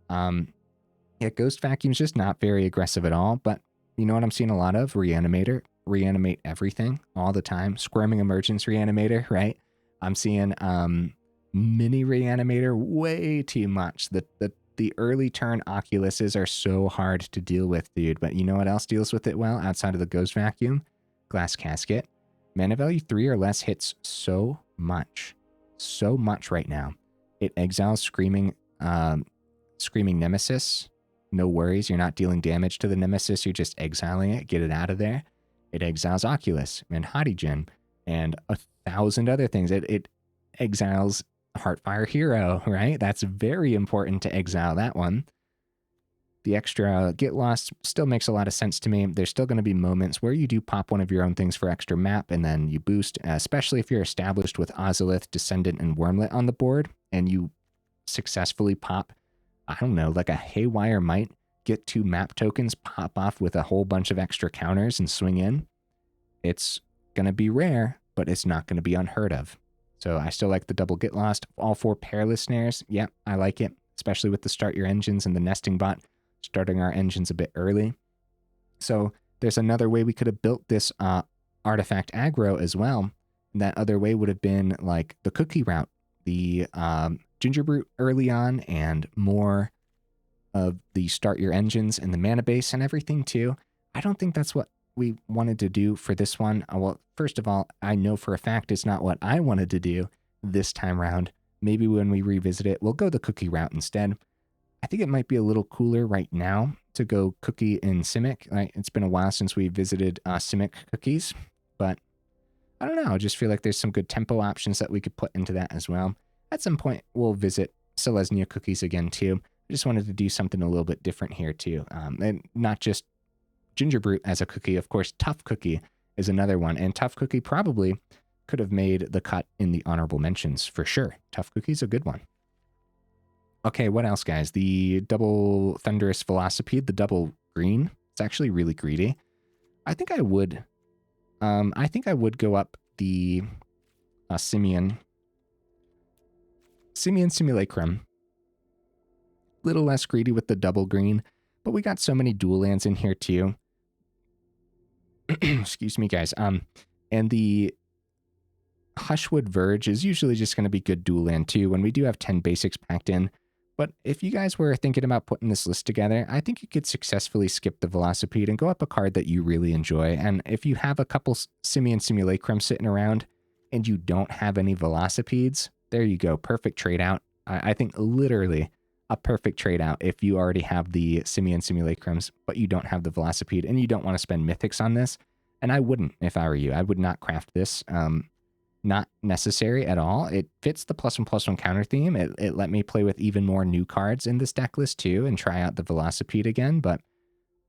Yeah, Ghost Vacuum's just not very aggressive at all, but you know what I'm seeing a lot of? Reanimator. Reanimate everything all the time. Squirming Emergence Reanimator, right? I'm seeing Mini Reanimator way too much. The early turn Oculuses are so hard to deal with, dude. But you know what else deals with it well outside of the Ghost Vacuum? Glass Casket. Mana value 3 or less hits so much right now. It exiles Screaming Nemesis. No worries, you're not dealing damage to the Nemesis, you're just exiling it, get it out of there. It exiles Oculus and Hadigen and 1,000 other things. It exiles Heartfire Hero, right? That's very important to exile that one. The extra Get Lost still makes a lot of sense to me. There's still going to be moments where you do pop one of your own things for extra map and then you boost, especially if you're established with Ozolith, Descendant, and Wurmlet on the board and you successfully pop, I don't know, like a Haywire Mite, get 2 map tokens, pop off with a whole bunch of extra counters and swing in. It's going to be rare, but it's not going to be unheard of. So I still like the double Get Lost. All 4 Perilous Snares, yeah, I like it, especially with the Start Your Engines and the Nesting Bot, starting our engines a bit early. So there's another way we could have built this Artifact Aggro as well. And that other way would have been like the Cookie route, the Ginger Brute early on, and more of the Start Your Engines and the mana base and everything too. I don't think that's what we wanted to do for this one. Well, first of all, I know for a fact it's not what I wanted to do this time around, maybe when we revisit it, we'll go the cookie route instead. I think it might be a little cooler right now to go cookie in Simic. It's been a while since we visited Simic cookies, but I don't know. I just feel like there's some good tempo options that we could put into that as well. At some point, we'll visit Selesnya cookies again too. I just wanted to do something a little bit different here too. And not just Ginger Brute as a cookie. Of course, Tough Cookie is another one. And Tough Cookie probably could have made the cut in the honorable mentions for sure. Tough Cookie's a good one. Okay, what else, guys? The double Thunderous Velocipede, the double green. It's actually really greedy. I think I would go up the Simian Simulacrum. Little less greedy with the double green, but we got so many dual lands in here too. Excuse me, guys. And the Hushwood Verge is usually just going to be good dual land too when we do have 10 basics packed in. But if you guys were thinking about putting this list together, I think you could successfully skip the Velocipede and go up a card that you really enjoy. And if you have a couple Simian Simulacrum sitting around and you don't have any Velocipedes, there you go. Perfect trade out. I think literally a perfect trade out if you already have the Simian Simulacrums, but you don't have the Velocipede and you don't want to spend mythics on this. And I wouldn't if I were you. I would not craft this. Not necessary at all. It fits the +1/+1 counter theme. It let me play with even more new cards in this deck list too and try out the Velocipede again, but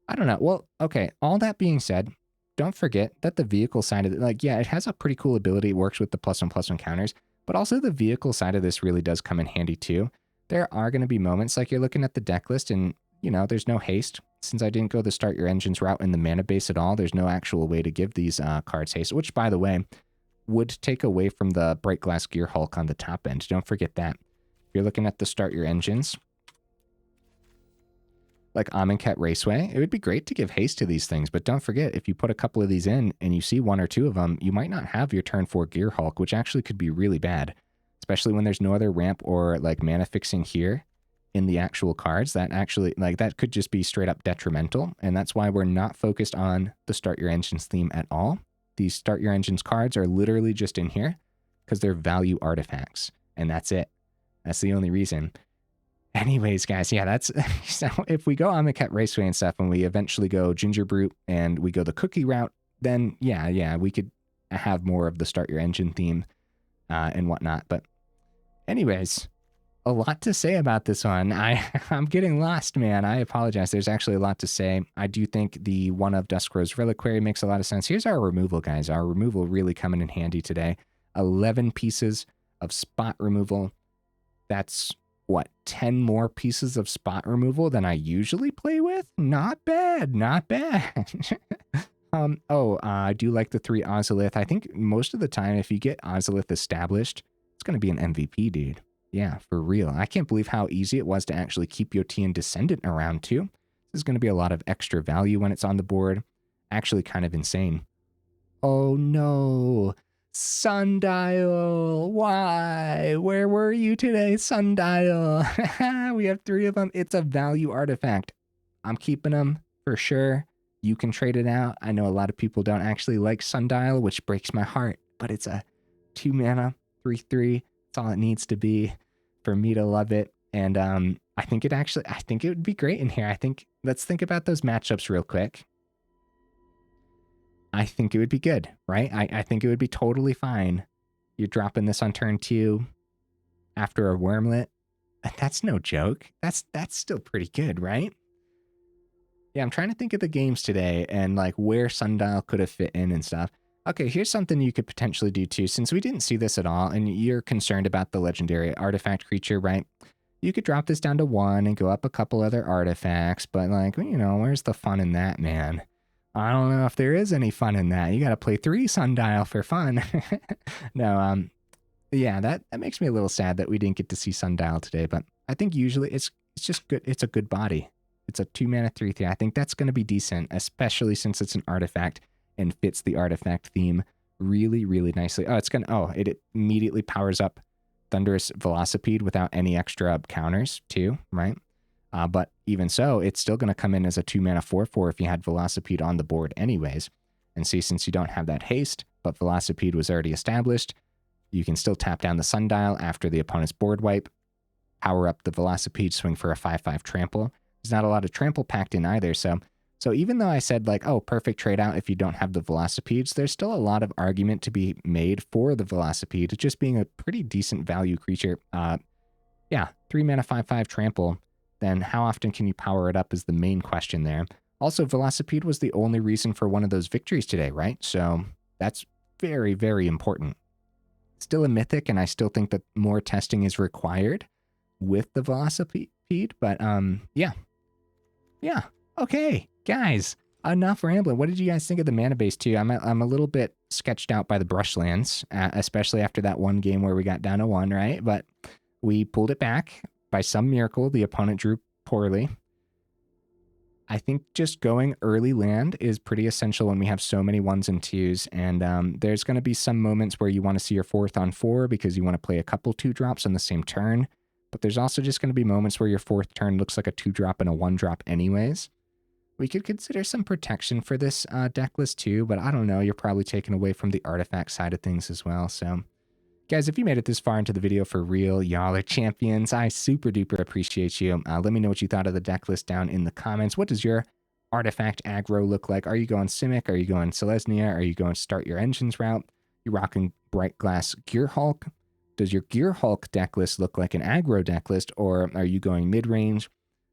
I don't know. Well, okay, all that being said, don't forget that the vehicle side of it, yeah, it has a pretty cool ability. It works with the +1/+1 counters, but also the vehicle side of this really does come in handy too. There are going to be moments like you're looking at the deck list and, there's no haste. Since I didn't go the start your engines route in the mana base at all, there's no actual way to give these cards haste, which, by the way, would take away from the Brightglass Gearhulk on the top end. Don't forget that. If you're looking at the start your engines, like Amonkhet Raceway, it would be great to give haste to these things, but don't forget, if you put a couple of these in and you see one or two of them, you might not have your turn 4 Gearhulk, which actually could be really bad, especially when there's no other ramp or mana fixing here in the actual cards. That actually, that could just be straight up detrimental, and that's why we're not focused on the start your engines theme at all. These Start Your Engines cards are literally just in here because they're value artifacts, and that's it. That's the only reason. Anyways, guys, yeah, that's... So if we go Amonkhet Raceway and stuff, and we eventually go Ginger Brute, and we go the cookie route, then, yeah, we could have more of the Start Your Engine theme and whatnot. But anyways, a lot to say about this one. I'm getting lost, man. I apologize. There's actually a lot to say. I do think the one of Duskrow's Reliquary makes a lot of sense. Here's our removal, guys. Our removal really coming in handy today. 11 pieces of spot removal. That's, what, 10 more pieces of spot removal than I usually play with? Not bad. Not bad. I do like the 3 Ozolith. I think most of the time, if you get Ozolith established, it's going to be an MVP, dude. Yeah, for real. I can't believe how easy it was to actually keep Yotian Dissident around too. This is going to be a lot of extra value when it's on the board. Actually kind of insane. Oh no. Sundial. Why? Where were you today, Sundial? We have 3 of them. It's a value artifact. I'm keeping them for sure. You can trade it out. I know a lot of people don't actually like Sundial, which breaks my heart, but it's a 2 mana, 3/3. That's all it needs to be for me to love it. And I think it would be great in here. Let's think about those matchups real quick. I think it would be good, right? I think it would be totally fine. You're dropping this on turn 2 after a Wurmlet. That's no joke. That's still pretty good, right? Yeah, I'm trying to think of the games today and where Sundial could have fit in and stuff. Okay, here's something you could potentially do too. Since we didn't see this at all, and you're concerned about the legendary artifact creature, right? You could drop this down to 1 and go up a couple other artifacts, but where's the fun in that, man? I don't know if there is any fun in that. You got to play 3 Sundial for fun. No, yeah, that makes me a little sad that we didn't get to see Sundial today, but I think usually it's just good. It's a good body. It's a 2 mana 3/3. I think that's going to be decent, especially since it's an artifact and fits the artifact theme really, really nicely. It immediately powers up Thunderous Velocipede without any extra counters too, right? But even so, it's still going to come in as a 2 mana 4/4 if you had Velocipede on the board anyways. And see, since you don't have that haste, but Velocipede was already established, You can still tap down the Sundial after the opponent's board wipe, power up the Velocipede, swing for a 5/5 trample. There's not a lot of trample packed in either, so even though I said like, oh, perfect trade out if you don't have the Velocipedes, there's still a lot of argument to be made for the Velocipede just being a pretty decent value creature. Yeah, 3 mana 5/5 trample. Then how often can you power it up is the main question there. Also, Velocipede was the only reason for one of those victories today, right? So that's very, very important. Still a mythic, and I still think that more testing is required with the Velocipede, but yeah. Okay, guys, enough rambling. What did you guys think of the mana base too? I'm a little bit sketched out by the Brushlands, especially after that one game where we got down to 1, right? But we pulled it back. By some miracle, the opponent drew poorly. I think just going early land is pretty essential when we have so many 1s and 2s, and there's going to be some moments where you want to see your 4th on 4 because you want to play a couple 2-drops on the same turn, but there's also just going to be moments where your 4th turn looks like a 2-drop and a 1-drop anyways. We could consider some protection for this deck list too, but I don't know, you're probably taken away from the artifact side of things as well, so... Guys, if you made it this far into the video for real, y'all are champions. I super duper appreciate you. Let me know what you thought of the deck list down in the comments. What does your artifact aggro look like? Are you going Simic? Are you going Selesnya? Are you going Start Your Engines route? You rocking Brightglass Gearhulk? Does your Gearhulk deck list look like an aggro deck list, or are you going mid-range?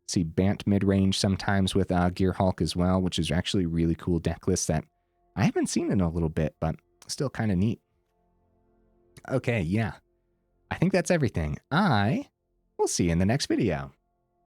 See Bant mid-range sometimes with Gearhulk as well, which is actually a really cool deck list that I haven't seen in a little bit, but still kind of neat. Okay, yeah. I think that's everything. I will see you in the next video.